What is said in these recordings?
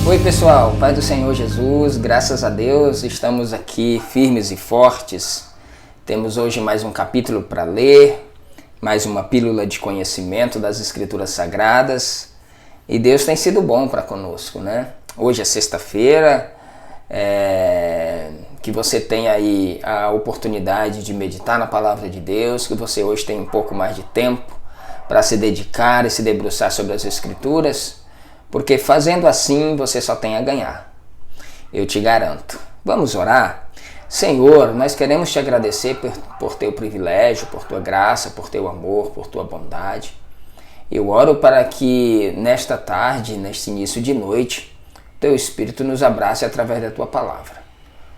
Oi pessoal, Pai do Senhor Jesus, graças a Deus estamos aqui firmes e fortes. Temos hoje mais um capítulo para ler, mais uma pílula de conhecimento das Escrituras Sagradas e Deus tem sido bom para conosco, né? Hoje é sexta-feira, que você tenha aí a oportunidade de meditar na Palavra de Deus, que você hoje tenha um pouco mais de tempo para se dedicar e se debruçar sobre as Escrituras, porque fazendo assim você só tem a ganhar. Eu te garanto. Vamos orar? Senhor, nós queremos te agradecer por teu privilégio, por tua graça, por teu amor, por tua bondade. Eu oro para que nesta tarde, neste início de noite, teu Espírito nos abrace através da tua palavra.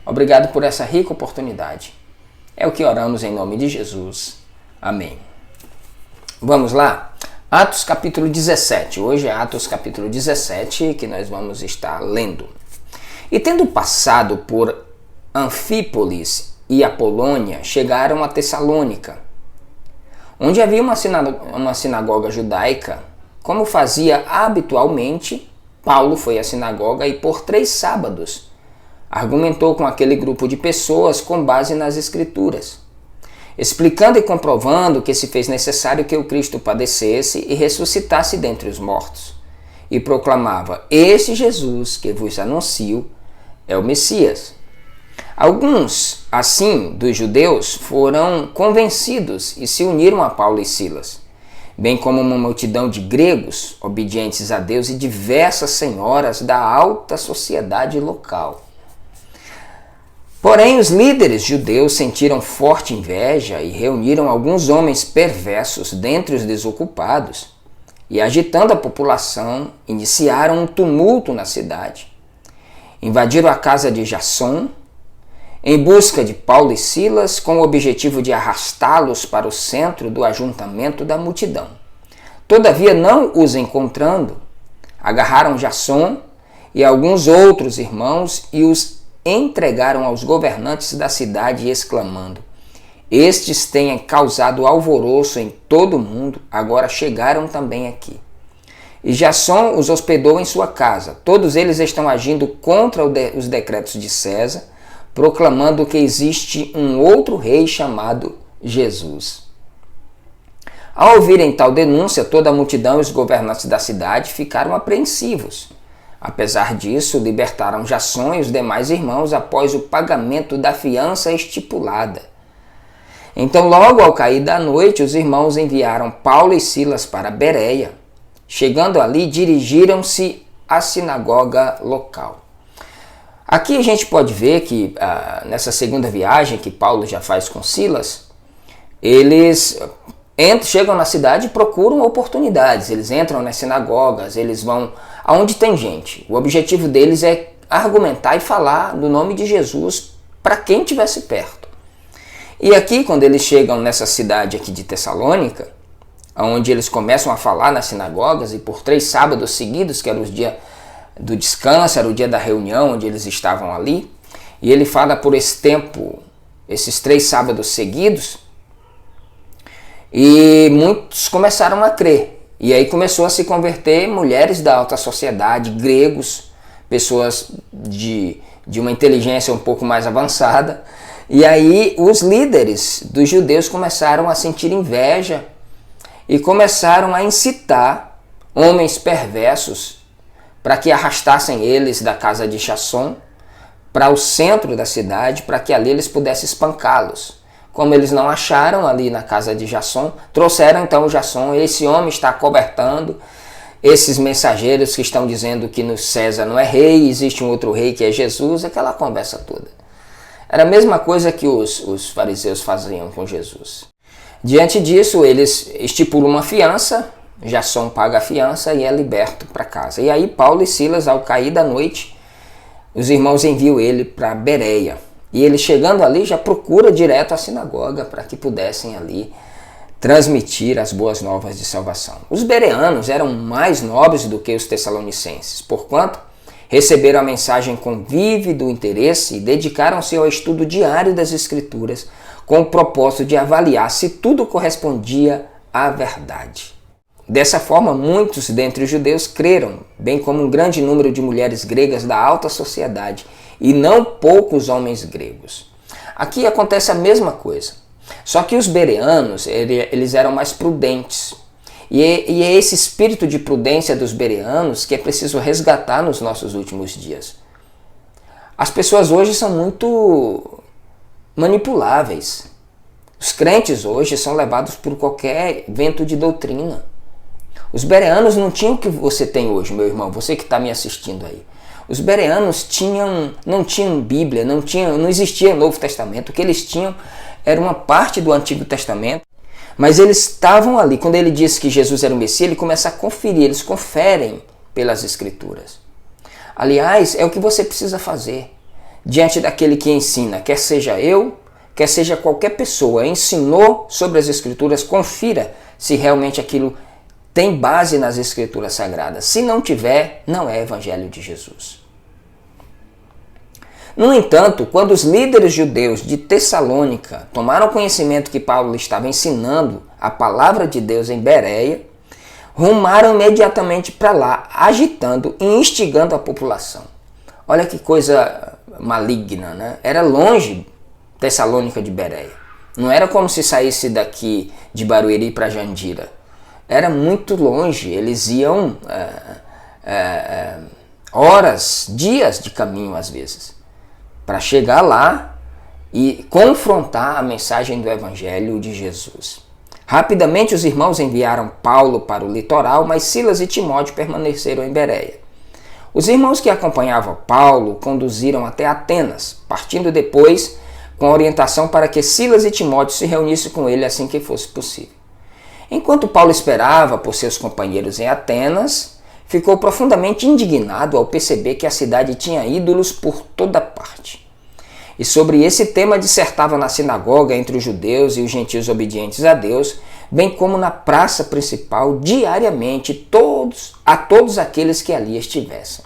Obrigado por essa rica oportunidade. É o que oramos em nome de Jesus. Amém. Vamos lá? Atos capítulo 17. Hoje é Atos capítulo 17 que nós vamos estar lendo. E tendo passado por Anfípolis e Apolônia, chegaram a Tessalônica, onde havia uma sinagoga judaica. Como fazia habitualmente, Paulo foi à sinagoga e por 3 sábados argumentou com aquele grupo de pessoas com base nas Escrituras, explicando e comprovando que se fez necessário que o Cristo padecesse e ressuscitasse dentre os mortos. E proclamava: Este Jesus que vos anuncio é o Messias. Alguns, assim, dos judeus foram convencidos e se uniram a Paulo e Silas, bem como uma multidão de gregos, obedientes a Deus, e diversas senhoras da alta sociedade local. Porém, os líderes judeus sentiram forte inveja e reuniram alguns homens perversos dentre os desocupados e, agitando a população, iniciaram um tumulto na cidade. Invadiram a casa de Jasson em busca de Paulo e Silas com o objetivo de arrastá-los para o centro do ajuntamento da multidão. Todavia, não os encontrando, agarraram Jasson e alguns outros irmãos e os entregaram aos governantes da cidade, exclamando: Estes têm causado alvoroço em todo o mundo, agora chegaram também aqui. E Jasson os hospedou em sua casa. Todos eles estão agindo contra os decretos de César, proclamando que existe um outro rei chamado Jesus. Ao ouvirem tal denúncia, toda a multidão e os governantes da cidade ficaram apreensivos. Apesar disso, libertaram Jasson e os demais irmãos após o pagamento da fiança estipulada. Então, logo ao cair da noite, os irmãos enviaram Paulo e Silas para Bereia. Chegando ali, dirigiram-se à sinagoga local. Aqui a gente pode ver que nessa segunda viagem que Paulo já faz com Silas, eles chegam na cidade e procuram oportunidades. Eles entram nas sinagogas, eles vão aonde tem gente. O objetivo deles é argumentar e falar do nome de Jesus para quem estivesse perto. E aqui, quando eles chegam nessa cidade aqui de Tessalônica, onde eles começam a falar nas sinagogas, e por 3 sábados seguidos, que era o dia do descanso, era o dia da reunião onde eles estavam ali, e ele fala por esse tempo, esses 3 sábados seguidos, e muitos começaram a crer. E aí começou a se converter mulheres da alta sociedade, gregos, pessoas de uma inteligência um pouco mais avançada. E aí os líderes dos judeus começaram a sentir inveja e começaram a incitar homens perversos para que arrastassem eles da casa de Jasson para o centro da cidade, para que ali eles pudessem espancá-los. Como eles não acharam ali na casa de Jasson, trouxeram então o Jasson. Esse homem está cobertando esses mensageiros que estão dizendo que no César não é rei, existe um outro rei que é Jesus, aquela conversa toda. Era a mesma coisa que os fariseus faziam com Jesus. Diante disso, eles estipulam uma fiança, Jasson paga a fiança e é liberto para casa. E aí Paulo e Silas, ao cair da noite, os irmãos enviam ele para Bereia. E ele, chegando ali, já procura direto a sinagoga para que pudessem ali transmitir as boas novas de salvação. Os bereanos eram mais nobres do que os tessalonicenses, porquanto receberam a mensagem com vívido interesse e dedicaram-se ao estudo diário das Escrituras com o propósito de avaliar se tudo correspondia à verdade. Dessa forma, muitos dentre os judeus creram, bem como um grande número de mulheres gregas da alta sociedade e não poucos homens gregos. Aqui acontece a mesma coisa, só que os bereanos eles eram mais prudentes. E é esse espírito de prudência dos bereanos que é preciso resgatar nos nossos últimos dias. As pessoas hoje são muito manipuláveis. Os crentes hoje são levados por qualquer vento de doutrina. Os bereanos não tinham o que você tem hoje, meu irmão, você que está me assistindo aí. Os bereanos não tinham Bíblia, não existia Novo Testamento. O que eles tinham era uma parte do Antigo Testamento. Mas eles estavam ali. Quando ele disse que Jesus era o Messias, ele começa a conferir, eles conferem pelas Escrituras. Aliás, é o que você precisa fazer diante daquele que ensina, quer seja eu, quer seja qualquer pessoa, ensinou sobre as Escrituras, confira se realmente aquilo tem base nas Escrituras Sagradas. Se não tiver, não é Evangelho de Jesus. No entanto, quando os líderes judeus de Tessalônica tomaram conhecimento que Paulo estava ensinando a palavra de Deus em Bereia, rumaram imediatamente para lá, agitando e instigando a população. Olha que coisa maligna, né? Era longe Tessalônica de Bereia. Não era como se saísse daqui de Barueri para Jandira. Era muito longe. Eles iam horas, dias de caminho às vezes, para chegar lá e confrontar a mensagem do Evangelho de Jesus. Rapidamente os irmãos enviaram Paulo para o litoral, mas Silas e Timóteo permaneceram em Bereia. Os irmãos que acompanhavam Paulo conduziram até Atenas, partindo depois com orientação para que Silas e Timóteo se reunissem com ele assim que fosse possível. Enquanto Paulo esperava por seus companheiros em Atenas, ficou profundamente indignado ao perceber que a cidade tinha ídolos por toda parte. E sobre esse tema dissertava na sinagoga entre os judeus e os gentios obedientes a Deus, bem como na praça principal diariamente a todos aqueles que ali estivessem.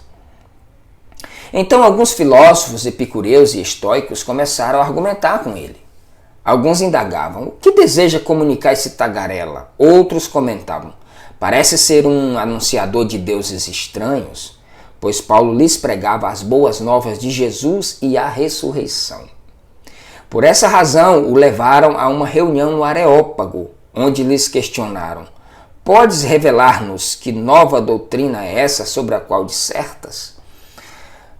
Então alguns filósofos epicureus e estoicos começaram a argumentar com ele. Alguns indagavam: o que deseja comunicar esse tagarela? Outros comentavam: parece ser um anunciador de deuses estranhos, pois Paulo lhes pregava as boas novas de Jesus e a ressurreição. Por essa razão o levaram a uma reunião no Areópago, onde lhes questionaram: podes revelar-nos que nova doutrina é essa sobre a qual dissertas?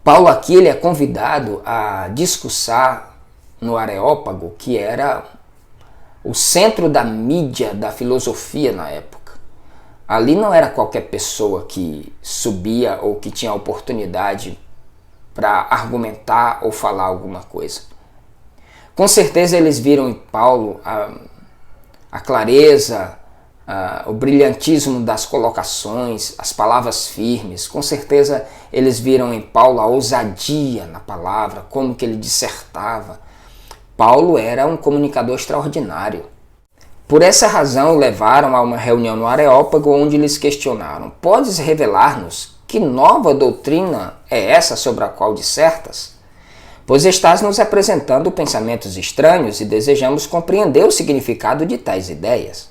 Paulo aqui ele é convidado a discursar no Areópago, que era o centro da mídia da filosofia na época. Ali não era qualquer pessoa que subia ou que tinha oportunidade para argumentar ou falar alguma coisa. Com certeza eles viram em Paulo a clareza, o brilhantismo das colocações, as palavras firmes. Com certeza eles viram em Paulo a ousadia na palavra, como que ele dissertava. Paulo era um comunicador extraordinário. Por essa razão o levaram a uma reunião no Areópago, onde lhes questionaram: podes revelar-nos que nova doutrina é essa sobre a qual dissertas? Pois estás nos apresentando pensamentos estranhos e desejamos compreender o significado de tais ideias.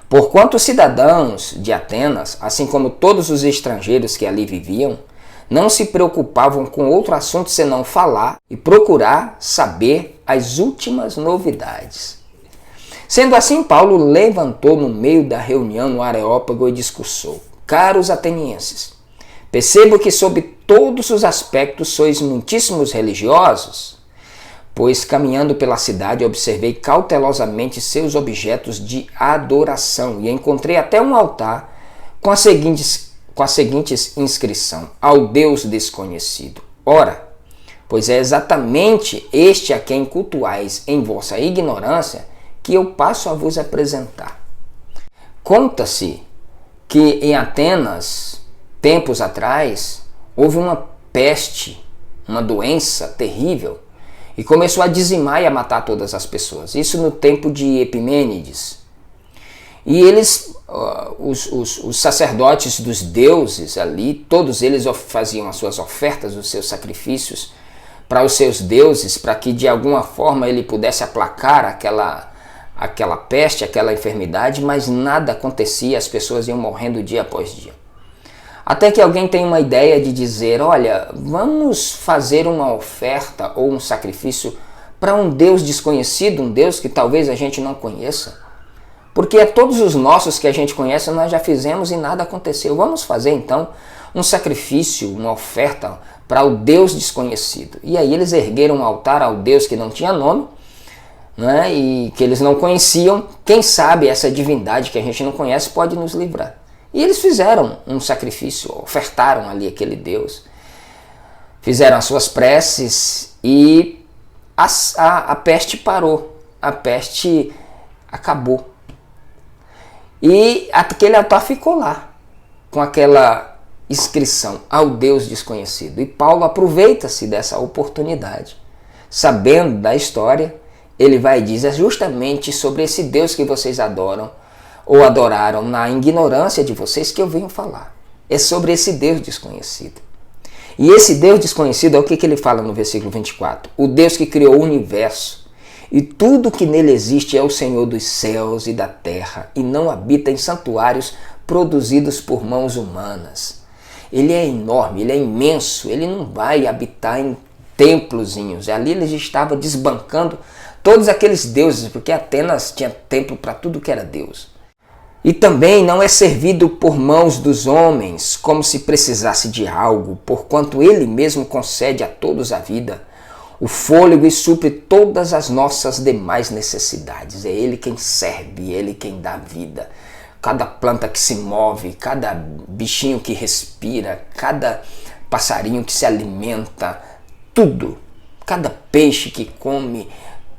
Porquanto os cidadãos de Atenas, assim como todos os estrangeiros que ali viviam, não se preocupavam com outro assunto senão falar e procurar saber as últimas novidades. Sendo assim, Paulo levantou no meio da reunião no Areópago e discursou: caros atenienses, percebo que sob todos os aspectos sois muitíssimos religiosos, pois caminhando pela cidade observei cautelosamente seus objetos de adoração e encontrei até um altar com a seguinte inscrição: ao Deus desconhecido. Ora, pois é exatamente este a quem cultuais em vossa ignorância que eu passo a vos apresentar. Conta-se que em Atenas, tempos atrás, houve uma peste, uma doença terrível, e começou a dizimar e a matar todas as pessoas. Isso no tempo de Epimênides. E eles, os sacerdotes dos deuses ali, todos eles faziam as suas ofertas, os seus sacrifícios para os seus deuses, para que de alguma forma ele pudesse aplacar aquela peste, aquela enfermidade, mas nada acontecia, as pessoas iam morrendo dia após dia. Até que alguém tem uma ideia de dizer, olha, vamos fazer uma oferta ou um sacrifício para um Deus desconhecido, um Deus que talvez a gente não conheça. Porque a todos os nossos que a gente conhece nós já fizemos e nada aconteceu. Vamos fazer então um sacrifício, uma oferta para o Deus desconhecido. E aí eles ergueram um altar ao Deus que não tinha nome, né, e que eles não conheciam. Quem sabe essa divindade que a gente não conhece pode nos livrar. E eles fizeram um sacrifício, ofertaram ali aquele Deus, fizeram as suas preces e a peste parou, a peste acabou. E aquele altar ficou lá, com aquela inscrição ao Deus desconhecido. E Paulo aproveita-se dessa oportunidade. Sabendo da história, ele vai e diz, é justamente sobre esse Deus que vocês adoram, ou adoraram na ignorância de vocês, que eu venho falar. É sobre esse Deus desconhecido. E esse Deus desconhecido é o que ele fala no versículo 24. O Deus que criou o universo e tudo que nele existe é o Senhor dos céus e da terra e não habita em santuários produzidos por mãos humanas. Ele é enorme, ele é imenso, ele não vai habitar em templozinhos. Ali ele estava desbancando todos aqueles deuses, porque Atenas tinha templo para tudo que era Deus. E também não é servido por mãos dos homens, como se precisasse de algo, porquanto ele mesmo concede a todos a vida, o fôlego e supre todas as nossas demais necessidades. É ele quem serve, é ele quem dá vida. Cada planta que se move, cada bichinho que respira, cada passarinho que se alimenta, tudo, cada peixe que come,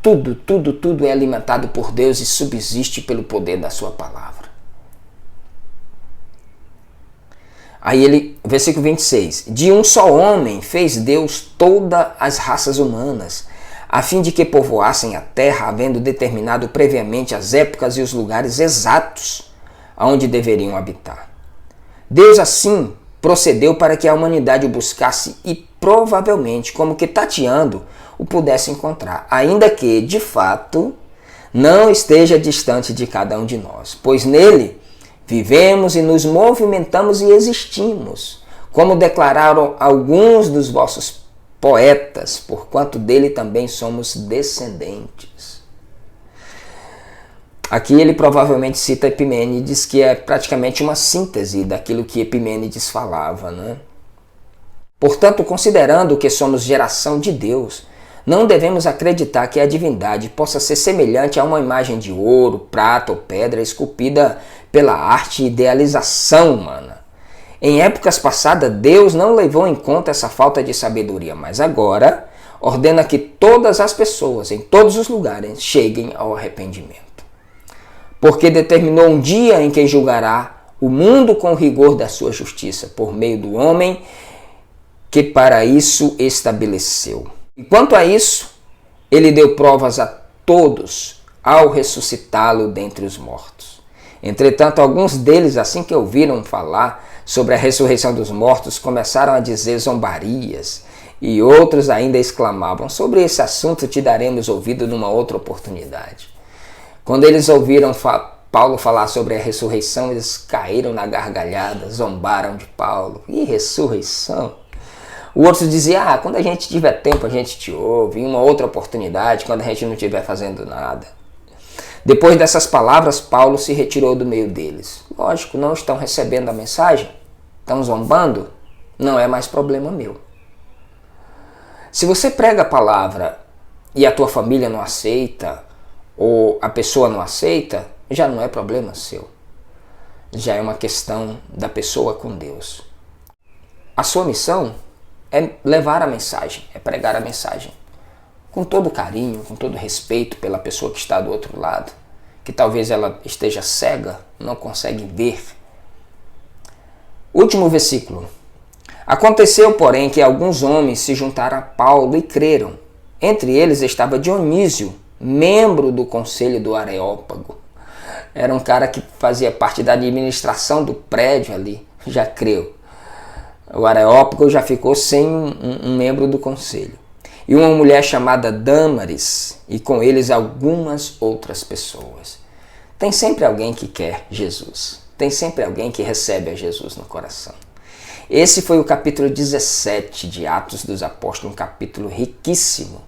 tudo é alimentado por Deus e subsiste pelo poder da sua palavra. Aí versículo 26, de um só homem fez Deus todas as raças humanas, a fim de que povoassem a terra, havendo determinado previamente as épocas e os lugares exatos aonde deveriam habitar. Deus assim procedeu para que a humanidade o buscasse e provavelmente, como que tateando, o pudesse encontrar, ainda que, de fato, não esteja distante de cada um de nós, pois nele vivemos e nos movimentamos e existimos, como declararam alguns dos vossos poetas, porquanto dele também somos descendentes. Aqui ele provavelmente cita Epimênides, que é praticamente uma síntese daquilo que Epimênides falava, né? Portanto, considerando que somos geração de Deus, não devemos acreditar que a divindade possa ser semelhante a uma imagem de ouro, prata ou pedra esculpida pela arte e idealização humana. Em épocas passadas, Deus não levou em conta essa falta de sabedoria, mas agora ordena que todas as pessoas, em todos os lugares, cheguem ao arrependimento. Porque determinou um dia em que julgará o mundo com o rigor da sua justiça, por meio do homem que para isso estabeleceu. E quanto a isso, ele deu provas a todos ao ressuscitá-lo dentre os mortos. Entretanto, alguns deles, assim que ouviram falar sobre a ressurreição dos mortos, começaram a dizer zombarias, e outros ainda exclamavam, sobre esse assunto te daremos ouvido numa outra oportunidade. Quando eles ouviram Paulo falar sobre a ressurreição, eles caíram na gargalhada, zombaram de Paulo. E ressurreição? O outro dizia, quando a gente tiver tempo a gente te ouve, em uma outra oportunidade, quando a gente não estiver fazendo nada. Depois dessas palavras, Paulo se retirou do meio deles. Lógico, não estão recebendo a mensagem? Estão zombando? Não é mais problema meu. Se você prega a palavra e a tua família não aceita, ou a pessoa não aceita, já não é problema seu. Já é uma questão da pessoa com Deus. A sua missão é levar a mensagem, é pregar a mensagem. Com todo carinho, com todo respeito pela pessoa que está do outro lado, que talvez ela esteja cega, não consegue ver. Último versículo. Aconteceu, porém, que alguns homens se juntaram a Paulo e creram. Entre eles estava Dionísio, membro do conselho do Areópago. Era um cara que fazia parte da administração do prédio ali, já creu. O Areópago já ficou sem um membro do conselho. e uma mulher chamada Dâmaris, e com eles algumas outras pessoas. Tem sempre alguém que quer Jesus. Tem sempre alguém que recebe a Jesus no coração. Esse foi o capítulo 17 de Atos dos Apóstolos, um capítulo riquíssimo.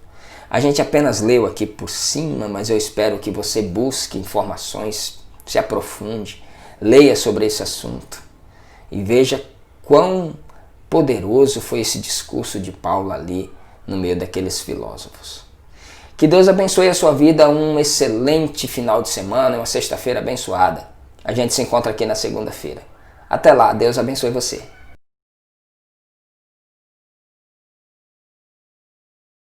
A gente apenas leu aqui por cima, mas eu espero que você busque informações, se aprofunde, leia sobre esse assunto e veja quão poderoso foi esse discurso de Paulo ali no meio daqueles filósofos. Que Deus abençoe a sua vida, um excelente final de semana, uma sexta-feira abençoada. A gente se encontra aqui na segunda-feira. Até lá, Deus abençoe você.